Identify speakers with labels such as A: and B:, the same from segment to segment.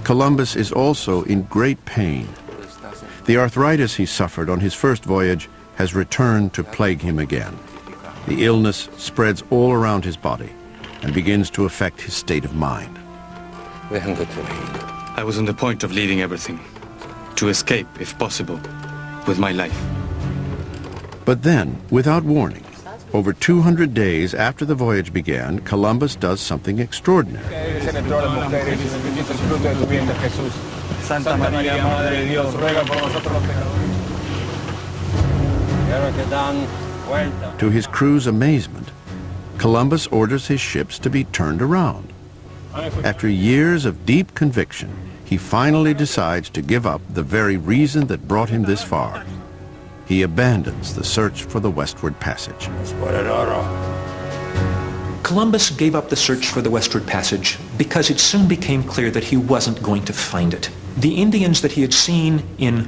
A: Columbus is also in great pain. The arthritis he suffered on his first voyage has returned to plague him again. The illness spreads all around his body and begins to affect his state of mind.
B: I was on the point of leaving everything, to escape, if possible, with my life.
A: But then, without warning, over 200 days after the voyage began, Columbus does something extraordinary. To his crew's amazement, Columbus orders his ships to be turned around. After years of deep conviction, he finally decides to give up the very reason that brought him this far. He abandons the search for the westward passage.
C: Columbus gave up the search for the westward passage because it soon became clear that he wasn't going to find it. The Indians that he had seen in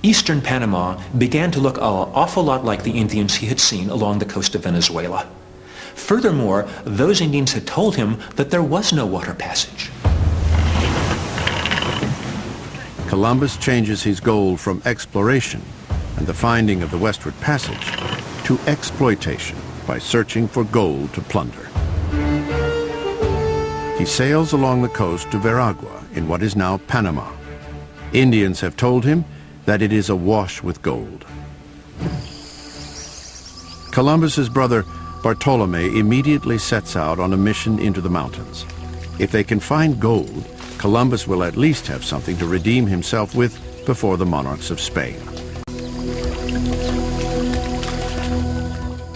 C: eastern Panama began to look an awful lot like the Indians he had seen along the coast of Venezuela. Furthermore, those Indians had told him that there was no water passage.
A: Columbus changes his goal from exploration and the finding of the westward passage to exploitation by searching for gold to plunder. He sails along the coast to Veragua in what is now Panama. Indians have told him that it is awash with gold. Columbus's brother Bartolome immediately sets out on a mission into the mountains. If they can find gold, Columbus will at least have something to redeem himself with before the monarchs of Spain.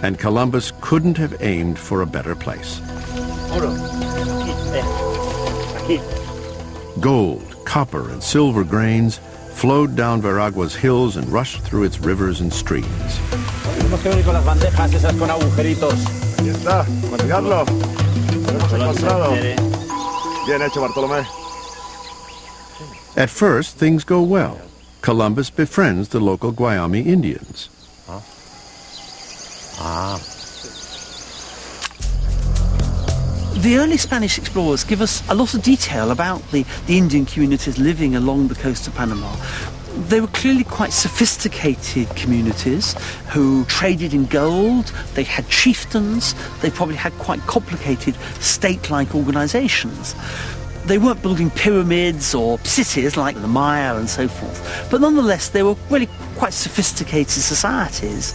A: And Columbus couldn't have aimed for a better place. Gold, copper, and silver grains flowed down Veragua's hills and rushed through its rivers and streams. At first, things go well. Columbus befriends the local Guayami Indians.
D: The early Spanish explorers give us a lot of detail about the Indian communities living along the coast of Panama. They were clearly quite sophisticated communities who traded in gold, they had chieftains, they probably had quite complicated state-like organizations. They weren't building pyramids or cities like the Maya and so forth, but nonetheless they were really quite sophisticated societies.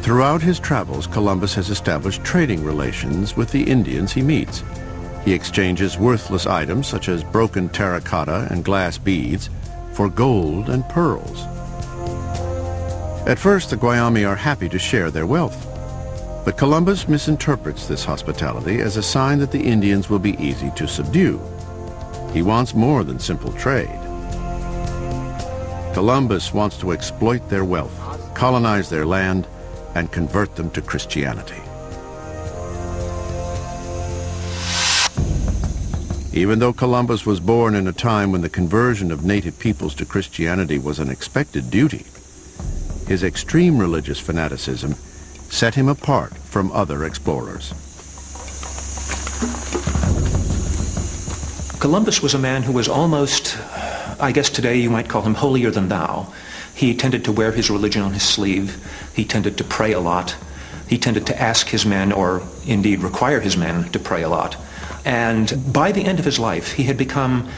A: Throughout his travels, Columbus has established trading relations with the Indians he meets. He exchanges worthless items such as broken terracotta and glass beads for gold and pearls. At first, the Guayami are happy to share their wealth. But Columbus misinterprets this hospitality as a sign that the Indians will be easy to subdue. He wants more than simple trade. Columbus wants to exploit their wealth, colonize their land, and convert them to Christianity. Even though Columbus was born in a time when the conversion of native peoples to Christianity was an expected duty, his extreme religious fanaticism set him apart from other explorers.
C: Columbus was a man who was almost, I guess today you might call him holier than thou. He tended to wear his religion on his sleeve. He tended to pray a lot. He tended to ask his men, or indeed require his men, to pray a lot. And by the end of his life, he had become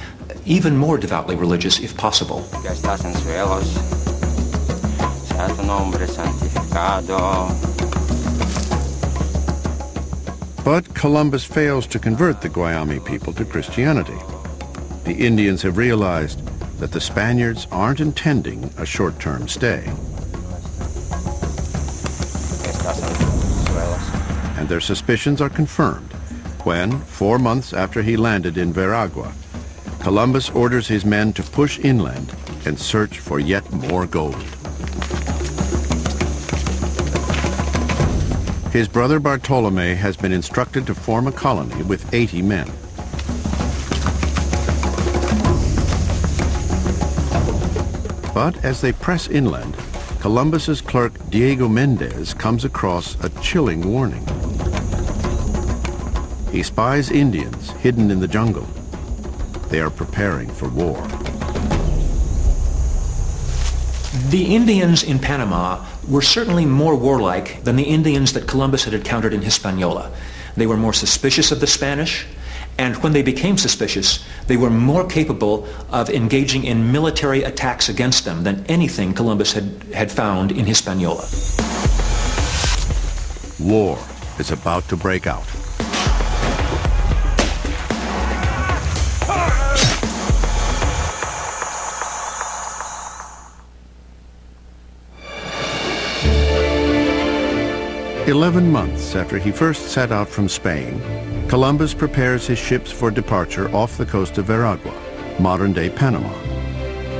C: even more devoutly religious, if possible.
A: But Columbus fails to convert the Guayami people to Christianity. The Indians have realized that the Spaniards aren't intending a short-term stay. And their suspicions are confirmed when, 4 months after he landed in Veragua, Columbus orders his men to push inland and search for yet more gold. His brother Bartolome has been instructed to form a colony with 80 men. But as they press inland, Columbus's clerk Diego Mendez comes across a chilling warning. He spies Indians hidden in the jungle. They are preparing for war.
C: The Indians in Panama were certainly more warlike than the Indians that Columbus had encountered in Hispaniola. They were more suspicious of the Spanish, and when they became suspicious, they were more capable of engaging in military attacks against them than anything Columbus had found in Hispaniola.
A: War is about to break out. "11 months after he first set out from Spain, Columbus prepares his ships for departure off the coast of Veragua, modern-day Panama.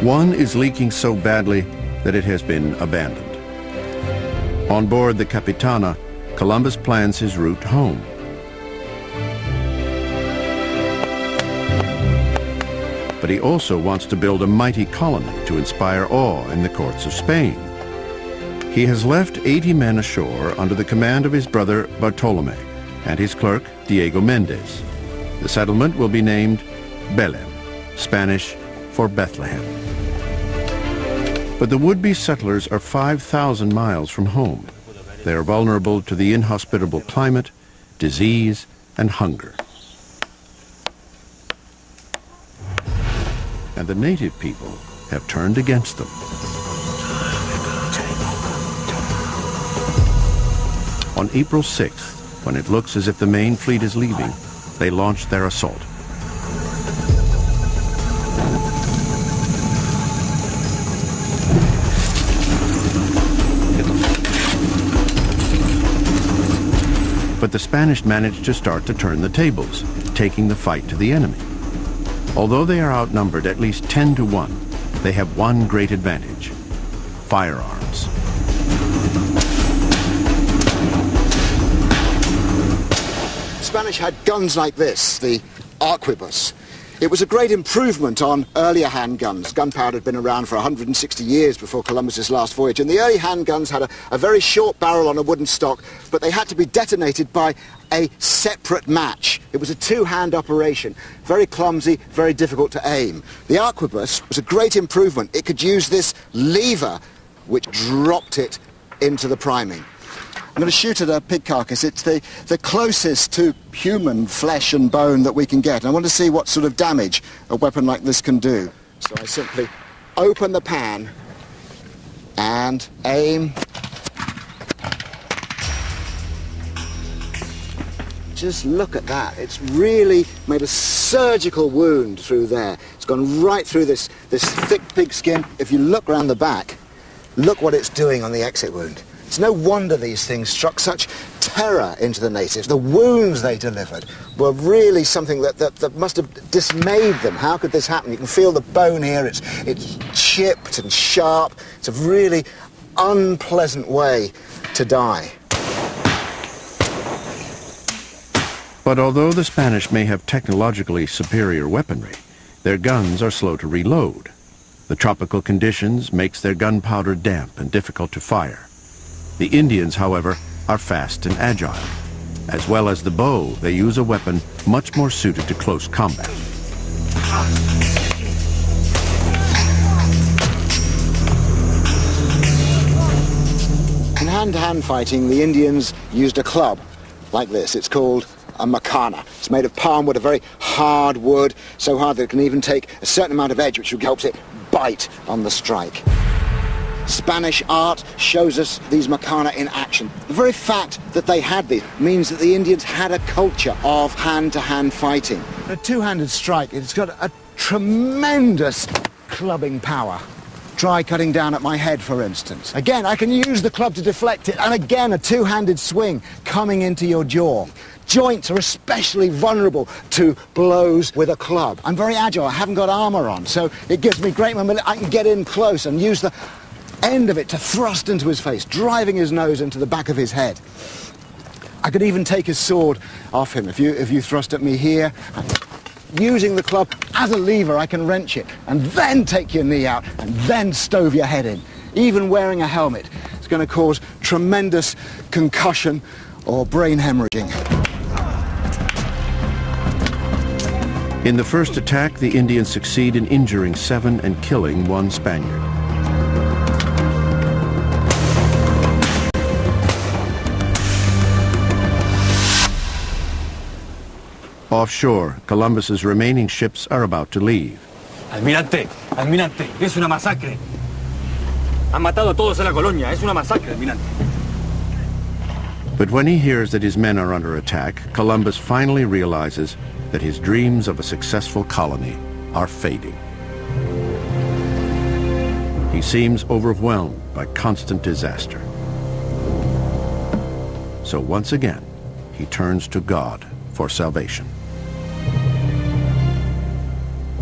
A: One is leaking so badly that it has been abandoned. On board the Capitana, Columbus plans his route home. But he also wants to build a mighty colony to inspire awe in the courts of Spain. He has left 80 men ashore under the command of his brother Bartolome and his clerk Diego Mendez. The settlement will be named Belém, Spanish for Bethlehem. But the would-be settlers are 5,000 miles from home. They are vulnerable to the inhospitable climate, disease, and hunger. And the native people have turned against them. On April 6th, when it looks as if the main fleet is leaving, they launch their assault. But the Spanish manage to start to turn the tables, taking the fight to the enemy. Although they are outnumbered at least 10 to 1, they have one great advantage: firearms.
E: The Spanish had guns like this, the arquebus. It was a great improvement on earlier handguns. Gunpowder had been around for 160 years before Columbus's last voyage, and the early handguns had a very short barrel on a wooden stock, but they had to be detonated by a separate match. It was a two-hand operation, very clumsy, very difficult to aim. The arquebus was a great improvement. It could use this lever, which dropped it into the priming. I'm going to shoot at a pig carcass. It's the closest to human flesh and bone that we can get. And I want to see what sort of damage a weapon like this can do. So I simply open the pan and aim. Just look at that. It's really made a surgical wound through there. It's gone right through this thick pig skin. If you look round the back, look what it's doing on the exit wound. It's no wonder these things struck such terror into the natives. The wounds they delivered were really something that must have dismayed them. How could this happen? You can feel the bone here. It's chipped and sharp. It's a really unpleasant way to die.
A: But although the Spanish may have technologically superior weaponry, their guns are slow to reload. The tropical conditions makes their gunpowder damp and difficult to fire. The Indians, however, are fast and agile. As well as the bow, they use a weapon much more suited to close combat.
E: In hand-to-hand fighting, the Indians used a club like this. It's called a macana. It's made of palm wood, a very hard wood, so hard that it can even take a certain amount of edge, which helps it bite on the strike. Spanish art shows us these macana in action. The very fact that they had these means that the Indians had a culture of hand-to-hand fighting. A two-handed strike, it's got a tremendous clubbing power. Try cutting down at my head, for instance. Again, I can use the club to deflect it, and again, a two-handed swing coming into your jaw. Joints are especially vulnerable to blows with a club. I'm very agile, I haven't got armor on, so it gives me great mobility. I can get in close and use the end of it to thrust into his face, driving his nose into the back of his head. I could even take his sword off him. If you thrust at me here, using the club as a lever, I can wrench it and then take your knee out and then stove your head in. Even wearing a helmet is going to cause tremendous concussion or brain hemorrhaging.
A: In the first attack, the Indians succeed in injuring 7 and killing 1 Spaniard. Offshore, Columbus's remaining ships are about to leave.
F: Almirante, almirante, es una masacre. Han matado a todos en la colonia, es una masacre, almirante.
A: But when he hears that his men are under attack, Columbus finally realizes that his dreams of a successful colony are fading. He seems overwhelmed by constant disaster. So once again, he turns to God for salvation.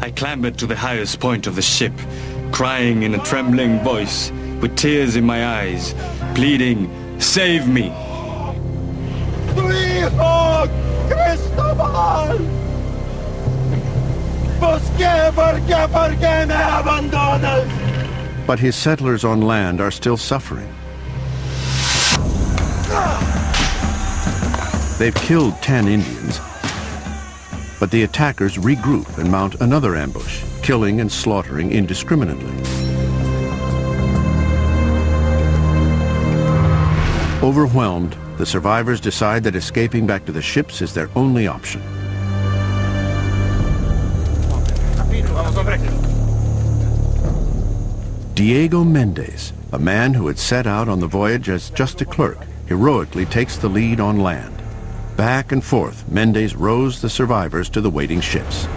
B: I clambered to the highest point of the ship, crying in a trembling voice, with tears in my eyes, pleading, "Save me!"
F: ¡Tu hijo, Cristóbal! ¿Por qué me abandonas?
A: But his settlers on land are still suffering. They've killed 10 Indians, but the attackers regroup and mount another ambush, killing and slaughtering indiscriminately. Overwhelmed, the survivors decide that escaping back to the ships is their only option. Diego Mendez, a man who had set out on the voyage as just a clerk, heroically takes the lead on land. Back and forth, Mendez rows the survivors to the waiting ships.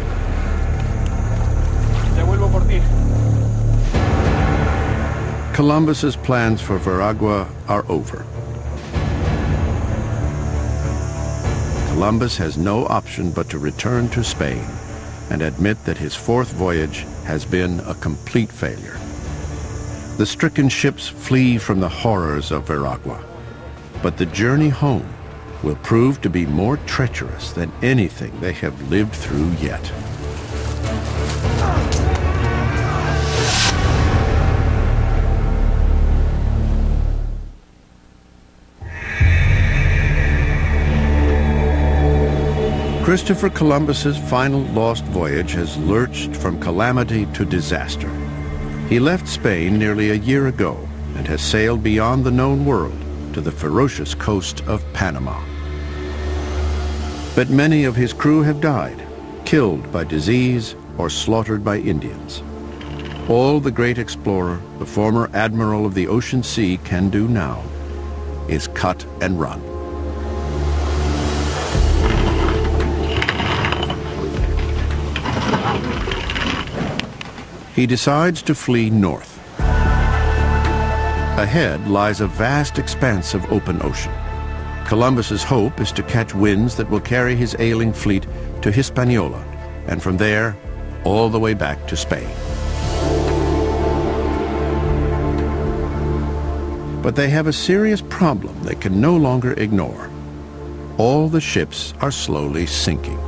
A: Columbus's plans for Veragua are over. Columbus has no option but to return to Spain and admit that his 4th voyage has been a complete failure. The stricken ships flee from the horrors of Veragua, but the journey home will prove to be more treacherous than anything they have lived through yet. Christopher Columbus's final lost voyage has lurched from calamity to disaster. He left Spain nearly a year ago and has sailed beyond the known world to the ferocious coast of Panama. But many of his crew have died, killed by disease or slaughtered by Indians. All the great explorer, the former admiral of the ocean sea, can do now is cut and run. He decides to flee north. Ahead lies a vast expanse of open ocean. Columbus's hope is to catch winds that will carry his ailing fleet to Hispaniola, and from there, all the way back to Spain. But they have a serious problem they can no longer ignore. All the ships are slowly sinking.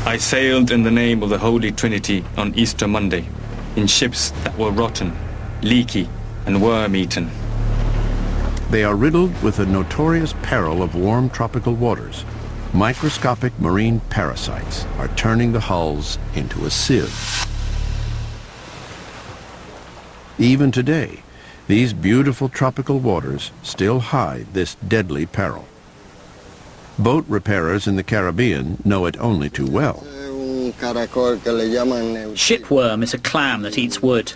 B: I sailed in the name of the Holy Trinity on Easter Monday, in ships that were rotten, leaky, and worm-eaten.
A: They are riddled with the notorious peril of warm tropical waters. Microscopic marine parasites are turning the hulls into a sieve. Even today, these beautiful tropical waters still hide this deadly peril. Boat repairers in the Caribbean know it only too well.
G: Shipworm is a clam that eats wood.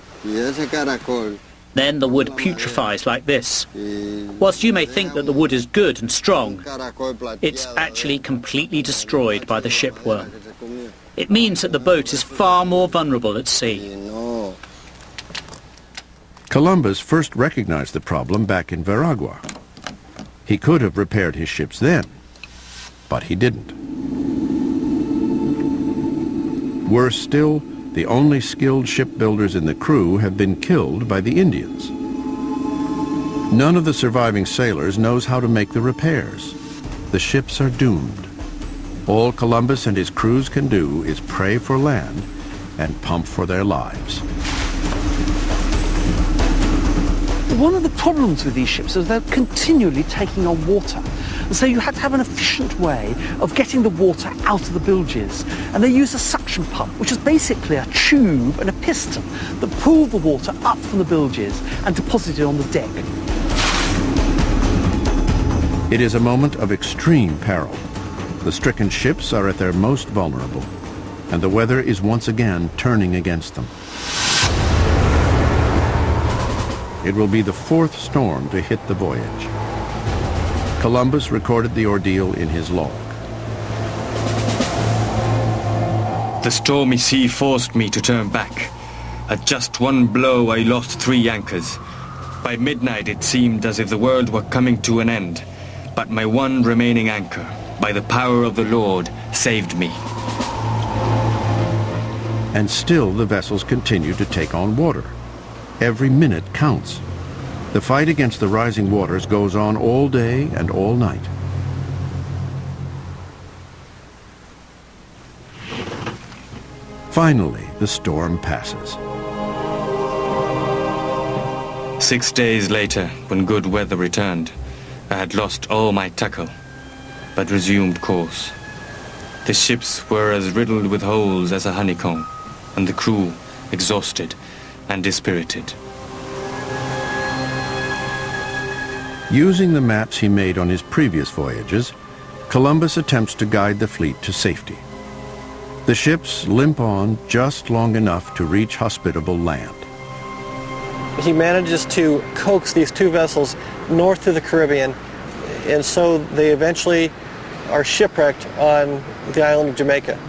G: Then the wood putrefies like this. Whilst you may think that the wood is good and strong, it's actually completely destroyed by the shipworm. It means that the boat is far more vulnerable at sea.
A: Columbus first recognized the problem back in Veragua. He could have repaired his ships then, but he didn't. Worse still, the only skilled shipbuilders in the crew have been killed by the Indians. None of the surviving sailors knows how to make the repairs. The ships are doomed. All Columbus and his crews can do is pray for land and pump for their lives.
D: One of the problems with these ships is they're continually taking on water. And so you had to have an efficient way of getting the water out of the bilges. And they used a suction pump, which is basically a tube and a piston that pulled the water up from the bilges and deposited it on the deck.
A: It is a moment of extreme peril. The stricken ships are at their most vulnerable, and the weather is once again turning against them. It will be the fourth storm to hit the voyage. Columbus recorded the ordeal in his log.
B: The stormy sea forced me to turn back. At just one blow, I lost 3 anchors. By midnight, it seemed as if the world were coming to an end. But my one remaining anchor, by the power of the Lord, saved me.
A: And still the vessels continue to take on water. Every minute counts. The fight against the rising waters goes on all day and all night. Finally, the storm passes.
B: 6 days later, when good weather returned, I had lost all my tackle, but resumed course. The ships were as riddled with holes as a honeycomb, and the crew exhausted and dispirited.
A: Using the maps he made on his previous voyages, Columbus attempts to guide the fleet to safety. The ships limp on just long enough to reach hospitable land.
H: He manages to coax these 2 vessels north to the Caribbean, and so they eventually are shipwrecked on the island of Jamaica.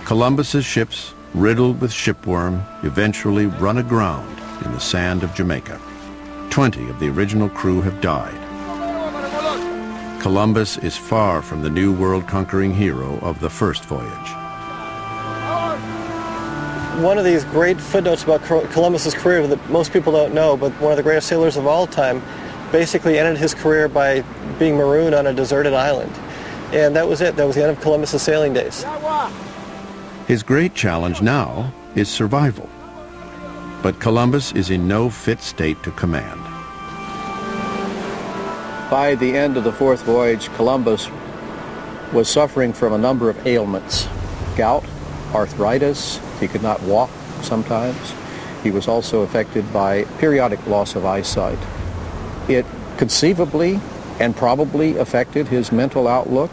A: Columbus's ships, riddled with shipworm, eventually run aground in the sand of Jamaica. 20 of the original crew have died. Columbus is far from the new world-conquering hero of the first voyage.
H: One of these great footnotes about Columbus's career that most people don't know, but one of the greatest sailors of all time, basically ended his career by being marooned on a deserted island. And that was it. That was the end of Columbus's sailing days.
A: His great challenge now is survival. But Columbus is in no fit state to command.
I: By the end of the fourth voyage, Columbus was suffering from a number of ailments. Gout, arthritis, he could not walk sometimes. He was also affected by periodic loss of eyesight. It conceivably and probably affected his mental outlook.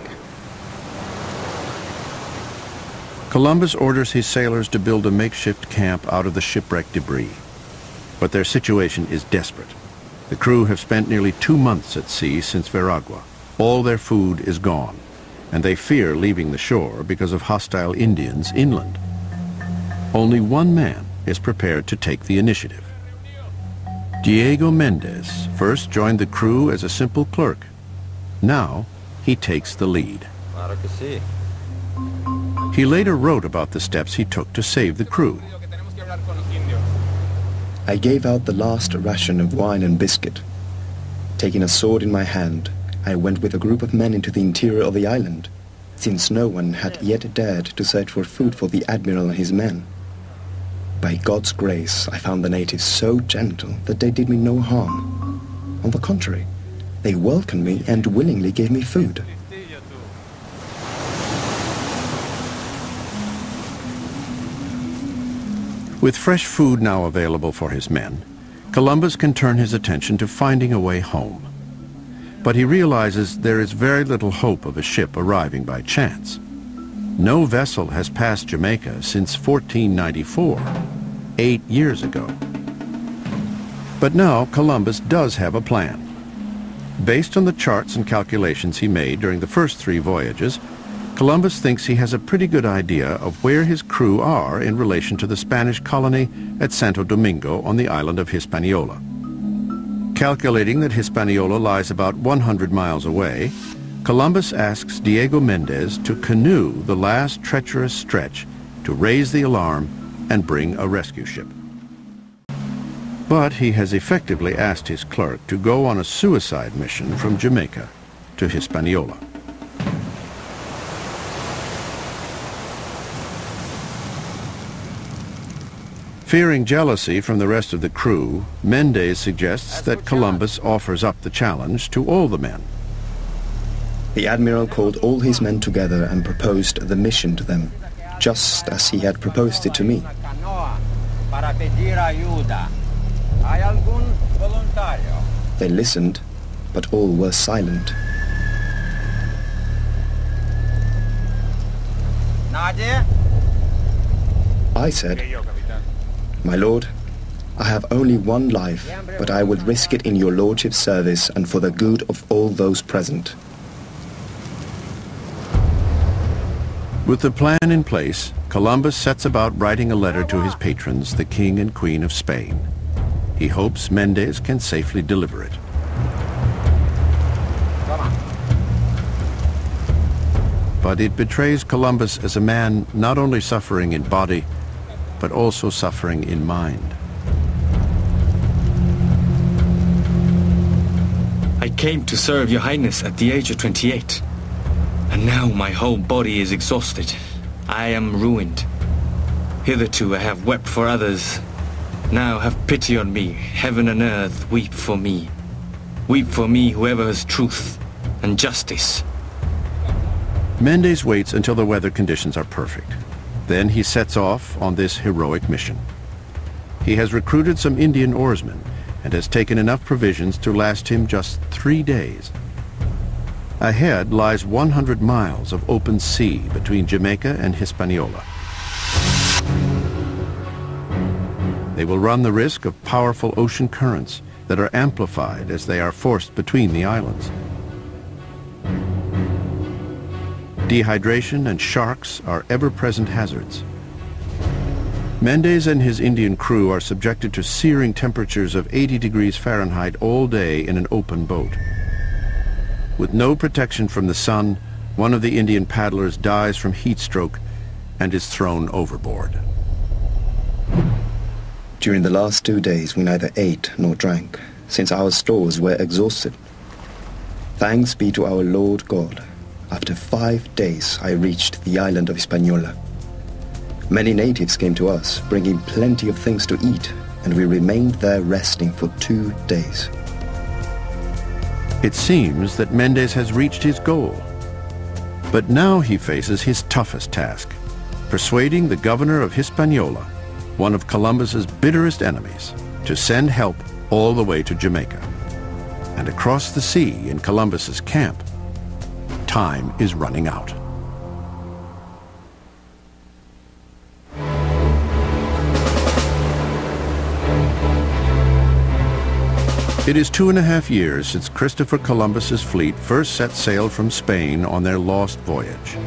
A: Columbus orders his sailors to build a makeshift camp out of the shipwreck debris. But their situation is desperate. The crew have spent nearly 2 months at sea since Veragua. All their food is gone, and they fear leaving the shore because of hostile Indians inland. Only one man is prepared to take the initiative. Diego Mendez first joined the crew as a simple clerk. Now he takes the lead. He later wrote about the steps he took to save the crew.
J: I gave out the last ration of wine and biscuit. Taking a sword in my hand, I went with a group of men into the interior of the island, since no one had yet dared to search for food for the admiral and his men. By God's grace, I found the natives so gentle that they did me no harm. On the contrary, they welcomed me and willingly gave me food.
A: With fresh food now available for his men, Columbus can turn his attention to finding a way home. But he realizes there is very little hope of a ship arriving by chance. No vessel has passed Jamaica since 1494, 8 years ago. But now Columbus does have a plan. Based on the charts and calculations he made during the first 3 voyages, Columbus thinks he has a pretty good idea of where his crew are in relation to the Spanish colony at Santo Domingo on the island of Hispaniola. Calculating that Hispaniola lies about 100 miles away, Columbus asks Diego Mendez to canoe the last treacherous stretch to raise the alarm and bring a rescue ship. But he has effectively asked his clerk to go on a suicide mission from Jamaica to Hispaniola. Fearing jealousy from the rest of the crew, Mendez suggests that Columbus offers up the challenge to all the men.
J: The admiral called all his men together and proposed the mission to them, just as he had proposed it to me. They listened, but all were silent. I said, "My lord, I have only one life, but I will risk it in your lordship's service and for the good of all those present."
A: With the plan in place, Columbus sets about writing a letter to his patrons, the King and Queen of Spain. He hopes Mendez can safely deliver it. But it betrays Columbus as a man not only suffering in body, but also suffering in mind.
B: I came to serve your highness at the age of 28. And now my whole body is exhausted. I am ruined. Hitherto I have wept for others. Now have pity on me. Heaven and earth, weep for me. Weep for me, whoever has truth and justice.
A: Mendez waits until the weather conditions are perfect. Then he sets off on this heroic mission. He has recruited some Indian oarsmen and has taken enough provisions to last him just 3 days. Ahead lies 100 miles of open sea between Jamaica and Hispaniola. They will run the risk of powerful ocean currents that are amplified as they are forced between the islands. Dehydration and sharks are ever-present hazards. Mendez and his Indian crew are subjected to searing temperatures of 80 degrees Fahrenheit all day in an open boat. With no protection from the sun, one of the Indian paddlers dies from heat stroke and is thrown overboard.
J: During the last 2 days we neither ate nor drank, since our stores were exhausted. Thanks be to our Lord God, after 5 days I reached the island of Hispaniola. Many natives came to us, bringing plenty of things to eat, and we remained there resting for 2 days.
A: It seems that Mendez has reached his goal. But now he faces his toughest task, persuading the governor of Hispaniola, one of Columbus's bitterest enemies, to send help all the way to Jamaica. And across the sea in Columbus's camp, time is running out. It is 2.5 years since Christopher Columbus's fleet first set sail from Spain on their Lost Voyage.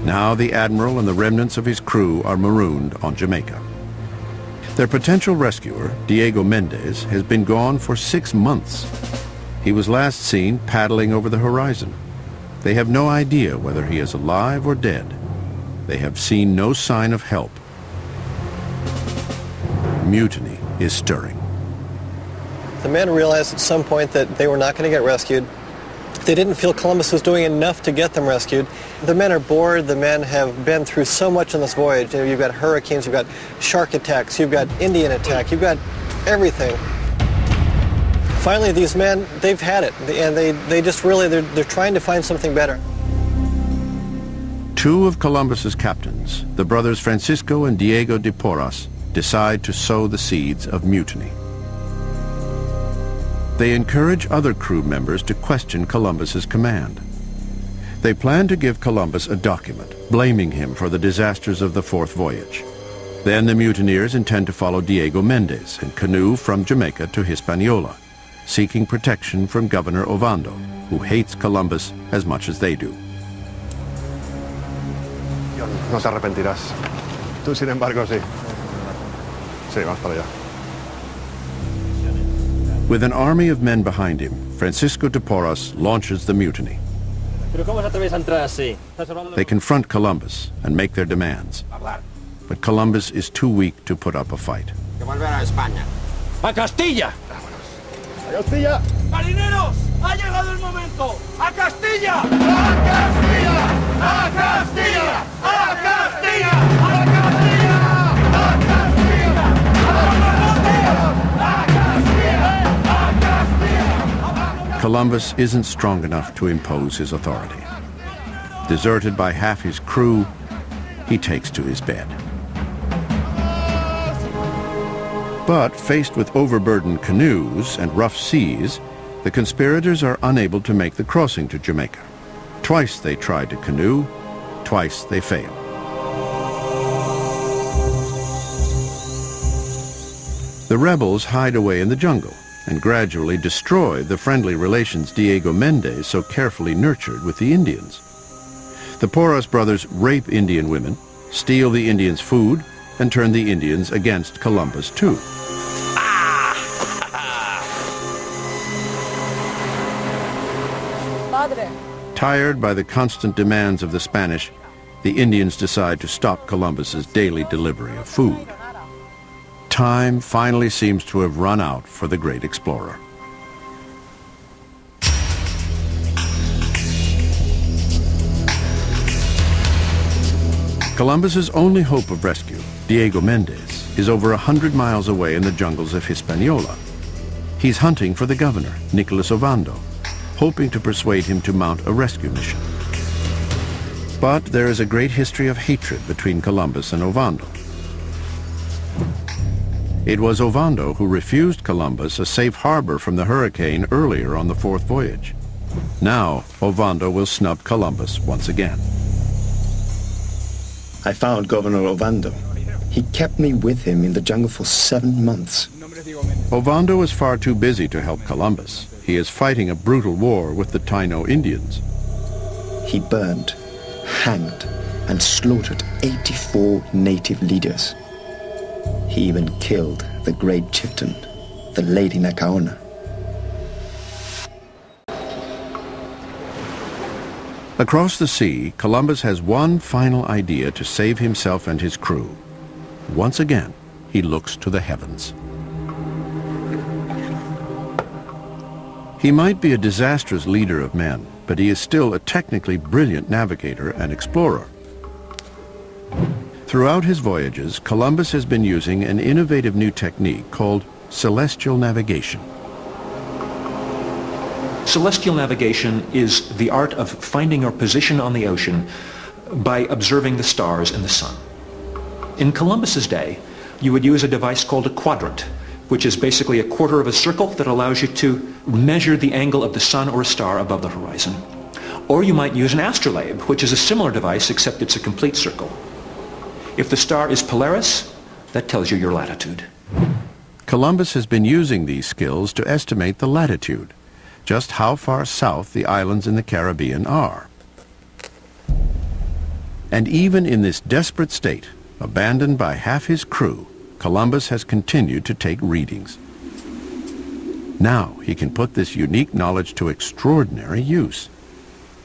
A: Now the admiral and the remnants of his crew are marooned on Jamaica. Their potential rescuer, Diego Mendez, has been gone for 6 months. He was last seen paddling over the horizon. They have no idea whether he is alive or dead. They have seen no sign of help. Mutiny is stirring.
H: The men realized at some point that they were not going to get rescued. They didn't feel Columbus was doing enough to get them rescued. The men are bored. The men have been through so much on this voyage. You know, you've got hurricanes, you've got shark attacks, you've got Indian attack, you've got everything. Finally, these men, they've had it, and they just really, they're trying to find something better.
A: 2 of Columbus's captains, the brothers Francisco and Diego de Porras, decide to sow the seeds of mutiny. They encourage other crew members to question Columbus's command. They plan to give Columbus a document blaming him for the disasters of the 4th voyage. Then the mutineers intend to follow Diego Mendez and canoe from Jamaica to Hispaniola, seeking protection from Governor Ovando, who hates Columbus as much as they do.
K: No te arrepentirás. Tú, sin embargo, sí. Sí, vamos para allá.
A: With an army of men behind him, Francisco de Porras launches the mutiny. They confront Columbus and make their demands. But Columbus is too weak to put up a fight.
F: ¡A Castilla!
K: ¡A Castilla!
F: ¡Marineros! ¡Ha llegado el momento! ¡A Castilla! ¡A Castilla! ¡A Castilla! ¡A Castilla! ¡A Castilla! ¡A Castilla! ¡A
A: Columbus isn't strong enough to impose his authority. Deserted by half his crew, he takes to his bed. But faced with overburdened canoes and rough seas, the conspirators are unable to make the crossing to Jamaica. Twice they tried to canoe, twice they failed. The rebels hide away in the jungle and gradually destroy the friendly relations Diego Mendez so carefully nurtured with the Indians. The Porras brothers rape Indian women, steal the Indians' food, and turn the Indians against Columbus too. Tired by the constant demands of the Spanish, the Indians decide to stop Columbus's daily delivery of food. Time finally seems to have run out for the great explorer. Columbus's only hope of rescue, Diego Mendez, is over 100 miles away in the jungles of Hispaniola. He's hunting for the governor, Nicolas Ovando, hoping to persuade him to mount a rescue mission. But there is a great history of hatred between Columbus and Ovando. It was Ovando who refused Columbus a safe harbor from the hurricane earlier on the fourth voyage. Now, Ovando will snub Columbus once again.
J: I found Governor Ovando. He kept me with him in the jungle for 7 months.
A: Ovando is far too busy to help Columbus. He is fighting a brutal war with the Taino Indians.
J: He burned, hanged, and slaughtered 84 native leaders. He even killed the great chieftain, the Lady Nakaona.
A: Across the sea, Columbus has one final idea to save himself and his crew. Once again, he looks to the heavens. He might be a disastrous leader of men, but he is still a technically brilliant navigator and explorer. Throughout his voyages, Columbus has been using an innovative new technique called celestial navigation.
C: Celestial navigation is the art of finding your position on the ocean by observing the stars and the sun. In Columbus's day, you would use a device called a quadrant, which is basically a quarter of a circle that allows you to measure the angle of the sun or a star above the horizon. Or you might use an astrolabe, which is a similar device except it's a complete circle. If the star is Polaris, that tells you your latitude.
A: Columbus has been using these skills to estimate the latitude, just how far south the islands in the Caribbean are. And even in this desperate state, abandoned by half his crew, Columbus has continued to take readings. Now he can put this unique knowledge to extraordinary use.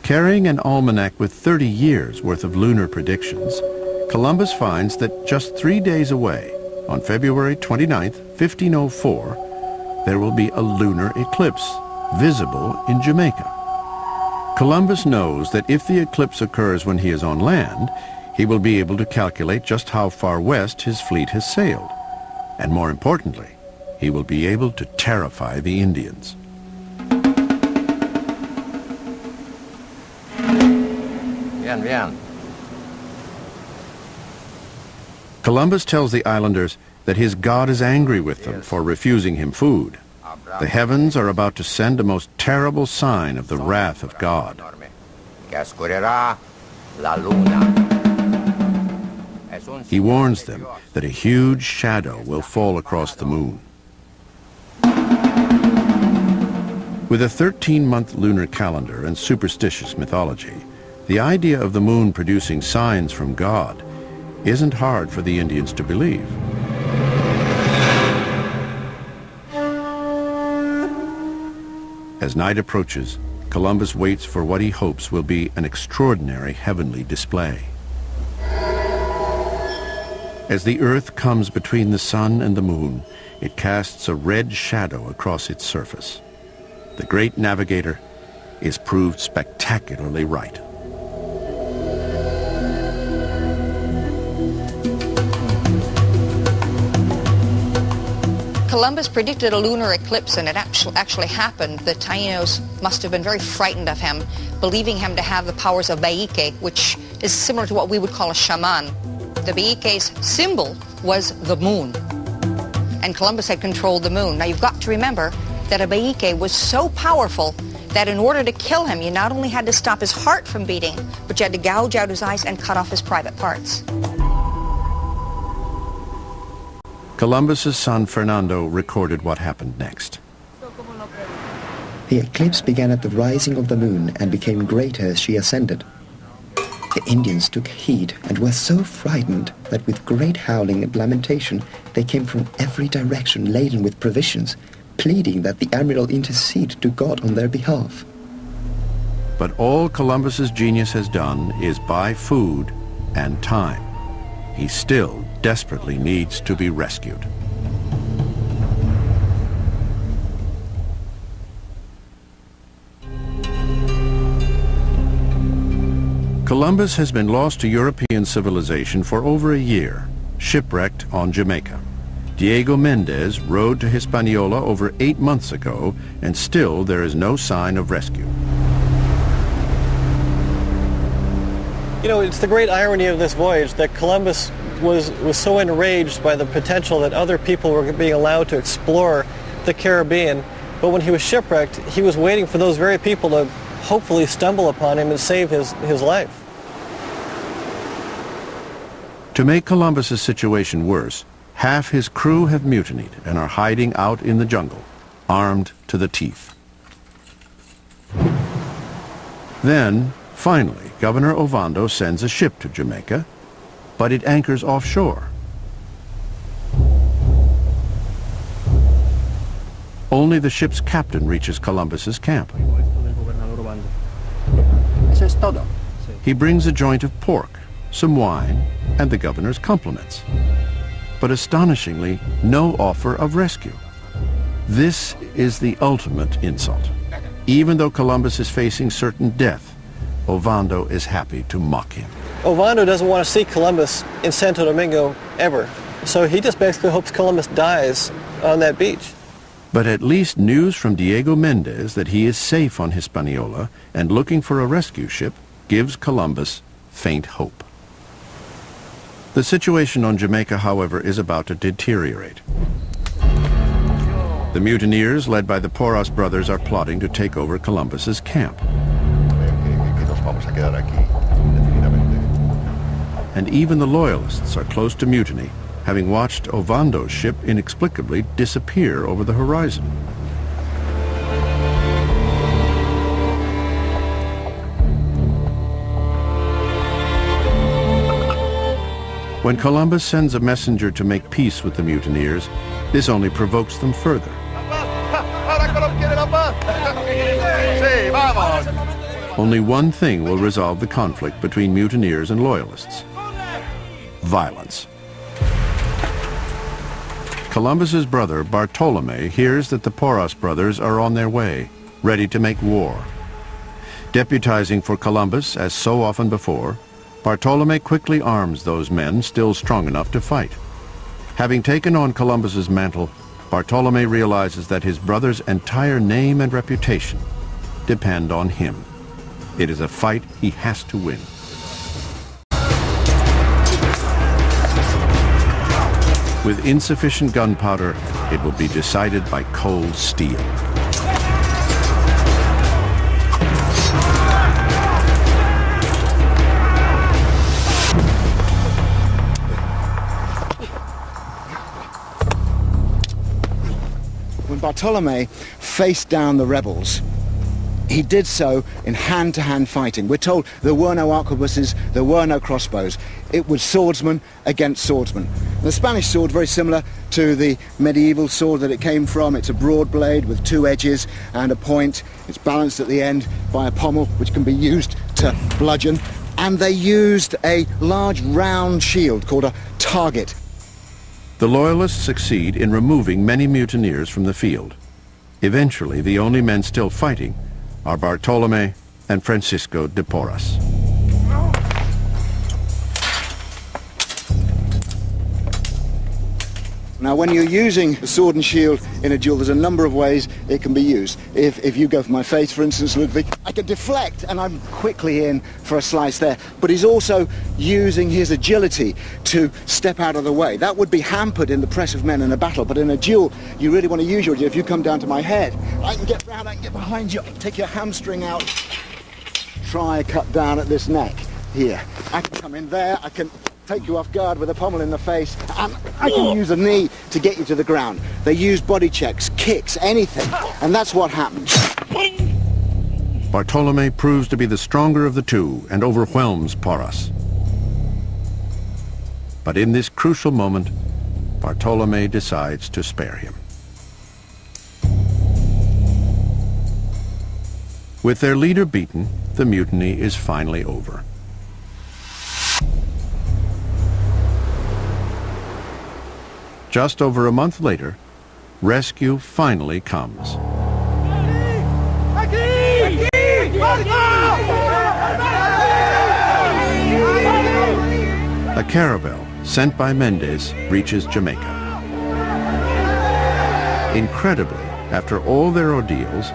A: Carrying an almanac with 30 years' worth of lunar predictions, Columbus finds that just 3 days away, on February 29, 1504, there will be a lunar eclipse, visible in Jamaica. Columbus knows that if the eclipse occurs when he is on land, he will be able to calculate just how far west his fleet has sailed. And more importantly, he will be able to terrify the Indians.
I: Bien, bien.
A: Columbus tells the islanders that his God is angry with them for refusing him food. The heavens are about to send a most terrible sign of the wrath of God. He warns them that a huge shadow will fall across the moon. With a 13-month lunar calendar and superstitious mythology, the idea of the moon producing signs from God isn't hard for the Indians to believe. As night approaches, Columbus waits for what he hopes will be an extraordinary heavenly display. As the earth comes between the sun and the moon, it casts a red shadow across its surface. The great navigator is proved spectacularly right.
L: Columbus predicted a lunar eclipse and it actually happened, the Taínos must have been very frightened of him, believing him to have the powers of Baique, which is similar to what we would call a shaman. The Baique's symbol was the moon, and Columbus had controlled the moon. Now you've got to remember that a Baique was so powerful that in order to kill him, you not only had to stop his heart from beating, but you had to gouge out his eyes and cut off his private parts.
A: Columbus's son Fernando recorded what happened next.
J: The eclipse began at the rising of the moon and became greater as she ascended. The Indians took heed and were so frightened that with great howling and lamentation they came from every direction laden with provisions, pleading that the admiral intercede to God on their behalf.
A: But all Columbus's genius has done is buy food and time. He still desperately needs to be rescued. Columbus has been lost to European civilization for over a year, shipwrecked on Jamaica. Diego Mendez rode to Hispaniola over 8 months ago, and still there is no sign of rescue.
H: You know, it's the great irony of this voyage that Columbus was so enraged by the potential that other people were being allowed to explore the Caribbean, but when he was shipwrecked, he was waiting for those very people to hopefully stumble upon him and save his life.
A: To make Columbus's situation worse, half his crew have mutinied and are hiding out in the jungle, armed to the teeth. Then, finally, Governor Ovando sends a ship to Jamaica, but it anchors offshore. Only the ship's captain reaches Columbus's camp. He brings a joint of pork, some wine, and the governor's compliments. But astonishingly, no offer of rescue. This is the ultimate insult. Even though Columbus is facing certain death, Ovando is happy to mock him.
H: Ovando doesn't want to see Columbus in Santo Domingo ever, so he just basically hopes Columbus dies on that beach.
A: But at least news from Diego Mendez that he is safe on Hispaniola and looking for a rescue ship gives Columbus faint hope. The situation on Jamaica, however, is about to deteriorate. The mutineers, led by the Porras brothers, are plotting to take over Columbus's camp. And even the loyalists are close to mutiny, having watched Ovando's ship inexplicably disappear over the horizon. When Columbus sends a messenger to make peace with the mutineers, this only provokes them further. Only one thing will resolve the conflict between mutineers and loyalists: violence. Columbus's brother Bartolome hears that the Porras brothers are on their way, ready to make war. Deputizing for Columbus, as so often before, Bartolome quickly arms those men still strong enough to fight. Having taken on Columbus's mantle, Bartolome realizes that his brother's entire name and reputation depend on him. It is a fight he has to win. With insufficient gunpowder, it will be decided by cold steel.
E: When Bartolome faced down the rebels, he did so in hand-to-hand fighting. We're told there were no arquebuses, there were no crossbows. It was swordsman against swordsman. The Spanish sword, very similar to the medieval sword that it came from. It's a broad blade with two edges and a point. It's balanced at the end by a pommel which can be used to bludgeon. And they used a large round shield called a target.
A: The Loyalists succeed in removing many mutineers from the field. Eventually, the only men still fighting are Bartolome and Francisco de Porras.
E: Now, when you're using a sword and shield in a duel, there's a number of ways it can be used. If you go for my face, for instance, Ludwig, I can deflect, and I'm quickly in for a slice there. But he's also using his agility to step out of the way. That would be hampered in the press of men in a battle, but in a duel, you really want to use your agility. If you come down to my head, I can get round, I can get behind you, take your hamstring out, try a cut down at this neck here. I can come in there, I can take you off guard with a pommel in the face, and I can use a knee to get you to the ground. They use body checks, kicks, anything, and that's what happens.
A: Bartolome proves to be the stronger of the two and overwhelms Porras. But in this crucial moment, Bartolome decides to spare him. With their leader beaten, the mutiny is finally over. Just over a month later, rescue finally comes. A caravel sent by Mendez reaches Jamaica. Incredibly, after all their ordeals,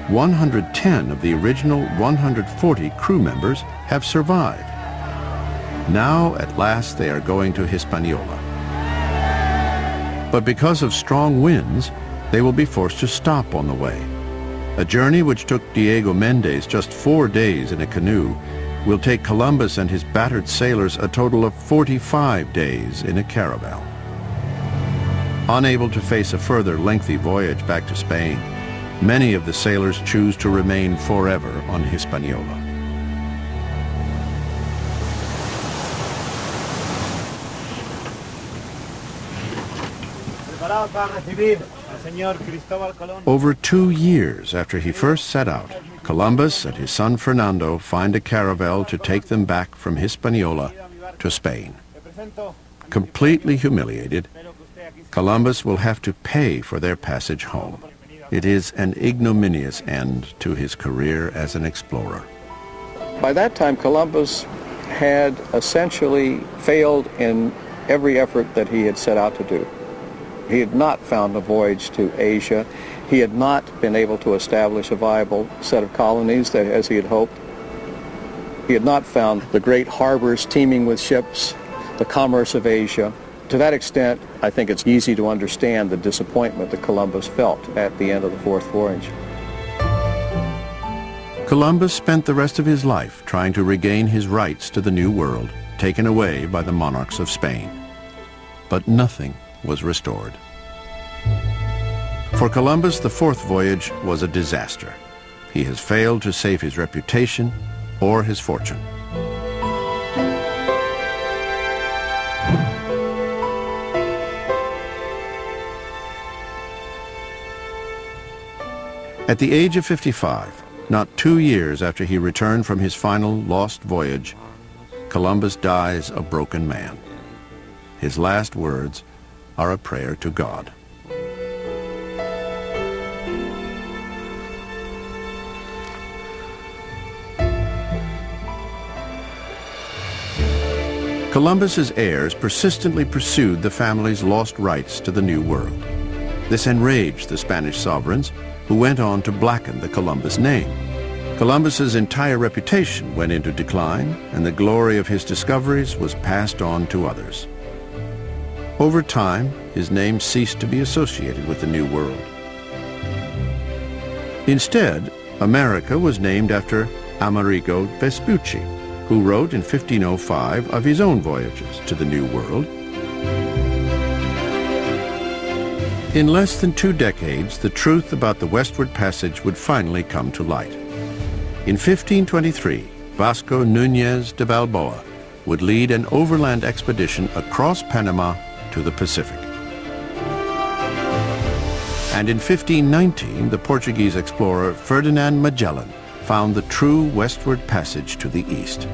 A: 110 of the original 140 crew members have survived. Now, at last, they are going to Hispaniola. But because of strong winds, they will be forced to stop on the way. A journey which took Diego Mendez just 4 days in a canoe will take Columbus and his battered sailors a total of 45 days in a caravel. Unable to face a further lengthy voyage back to Spain, many of the sailors choose to remain forever on Hispaniola. Over 2 years after he first set out, Columbus and his son Fernando find a caravel to take them back from Hispaniola to Spain. Completely humiliated, Columbus will have to pay for their passage home. It is an ignominious end to his career as an explorer.
I: By that time, Columbus had essentially failed in every effort that he had set out to do. He had not found a voyage to Asia. He had not been able to establish a viable set of colonies as he had hoped. He had not found the great harbors teeming with ships, the commerce of Asia. To that extent, I think it's easy to understand the disappointment that Columbus felt at the end of the fourth voyage.
A: Columbus spent the rest of his life trying to regain his rights to the New World, taken away by the monarchs of Spain. But nothing was restored. For Columbus, the fourth voyage was a disaster. He has failed to save his reputation or his fortune. At the age of 55, not 2 years after he returned from his final lost voyage, Columbus dies a broken man. His last words are a prayer to God. Columbus's heirs persistently pursued the family's lost rights to the New World. This enraged the Spanish sovereigns, who went on to blacken the Columbus name. Columbus's entire reputation went into decline, and the glory of his discoveries was passed on to others. Over time, his name ceased to be associated with the New World. Instead, America was named after Amerigo Vespucci, who wrote in 1505 of his own voyages to the New World. In less than 2 decades, the truth about the westward passage would finally come to light. In 1523, Vasco Núñez de Balboa would lead an overland expedition across Panama to the Pacific. And in 1519, the Portuguese explorer Ferdinand Magellan found the true westward passage to the east.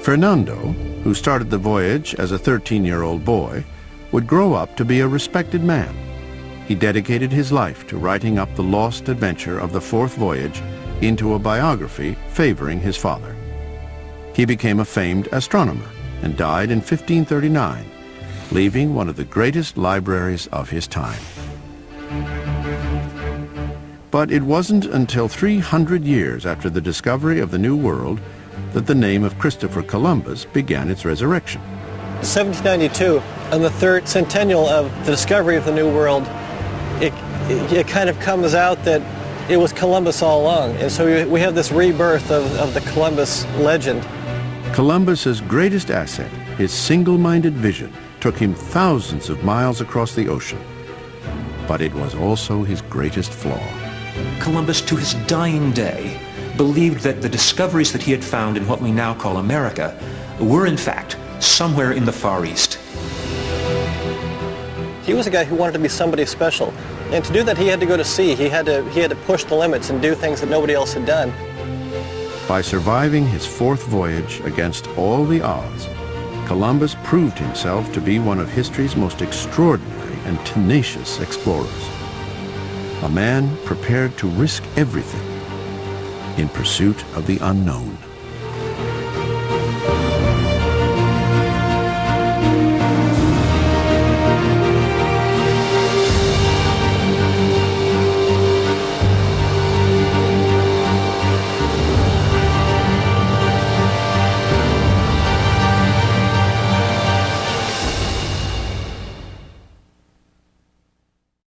A: Fernando, who started the voyage as a 13-year-old boy, would grow up to be a respected man. He dedicated his life to writing up the lost adventure of the fourth voyage into a biography favoring his father. He became a famed astronomer and died in 1539, leaving one of the greatest libraries of his time. But it wasn't until 300 years after the discovery of the New World that the name of Christopher Columbus began its resurrection.
H: 1792, on the third centennial of the discovery of the New World, it kind of comes out that it was Columbus all along. And so we have this rebirth of the Columbus legend.
A: Columbus's greatest asset, his single-minded vision, took him thousands of miles across the ocean. But it was also his greatest flaw.
C: Columbus, to his dying day, believed that the discoveries that he had found in what we now call America were, in fact, somewhere in the Far East.
H: He was a guy who wanted to be somebody special. And to do that, he had to go to sea. He had to push the limits and do things that nobody else had done.
A: By surviving his fourth voyage against all the odds, Columbus proved himself to be one of history's most extraordinary and tenacious explorers. A man prepared to risk everything in pursuit of the unknown.